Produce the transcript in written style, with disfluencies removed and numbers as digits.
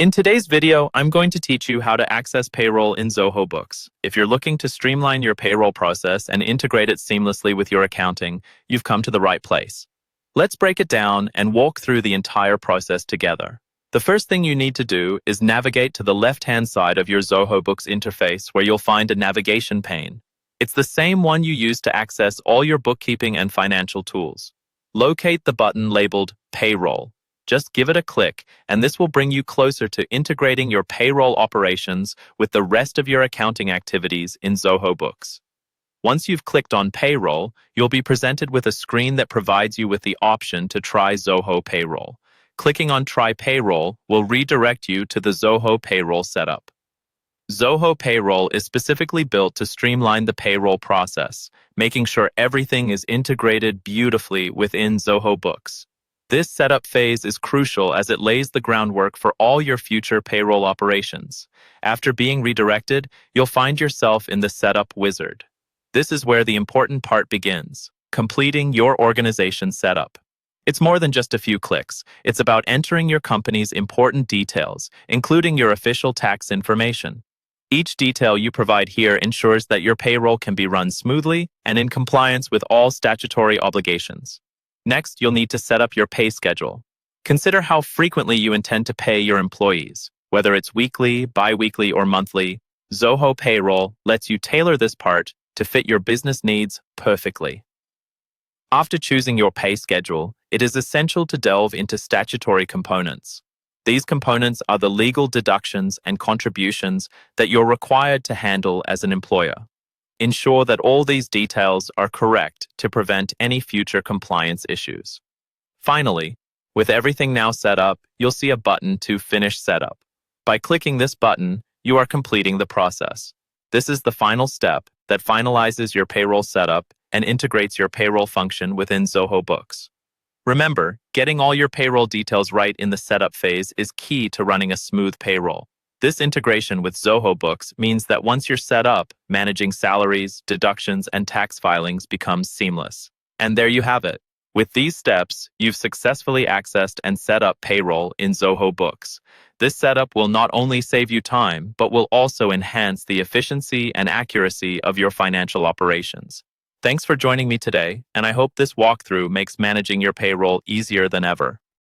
In today's video, I'm going to teach you how to access payroll in Zoho Books. If you're looking to streamline your payroll process and integrate it seamlessly with your accounting, you've come to the right place. Let's break it down and walk through the entire process together. The first thing you need to do is navigate to the left-hand side of your Zoho Books interface where you'll find a navigation pane. It's the same one you use to access all your bookkeeping and financial tools. Locate the button labeled Payroll. Just give it a click, and this will bring you closer to integrating your payroll operations with the rest of your accounting activities in Zoho Books. Once you've clicked on Payroll, you'll be presented with a screen that provides you with the option to try Zoho Payroll. Clicking on Try Payroll will redirect you to the Zoho Payroll setup. Zoho Payroll is specifically built to streamline the payroll process, making sure everything is integrated beautifully within Zoho Books. This setup phase is crucial as it lays the groundwork for all your future payroll operations. After being redirected, you'll find yourself in the Setup Wizard. This is where the important part begins, completing your organization setup. It's more than just a few clicks. It's about entering your company's important details, including your official tax information. Each detail you provide here ensures that your payroll can be run smoothly and in compliance with all statutory obligations. Next, you'll need to set up your pay schedule. Consider how frequently you intend to pay your employees. Whether it's weekly, bi-weekly, or monthly, Zoho Payroll lets you tailor this part to fit your business needs perfectly. After choosing your pay schedule, it is essential to delve into statutory components. These components are the legal deductions and contributions that you're required to handle as an employer. Ensure that all these details are correct to prevent any future compliance issues. Finally, with everything now set up, you'll see a button to Finish Setup. By clicking this button, you are completing the process. This is the final step that finalizes your payroll setup and integrates your payroll function within Zoho Books. Remember, getting all your payroll details right in the setup phase is key to running a smooth payroll. This integration with Zoho Books means that once you're set up, managing salaries, deductions, and tax filings becomes seamless. And there you have it. With these steps, you've successfully accessed and set up payroll in Zoho Books. This setup will not only save you time, but will also enhance the efficiency and accuracy of your financial operations. Thanks for joining me today, and I hope this walkthrough makes managing your payroll easier than ever.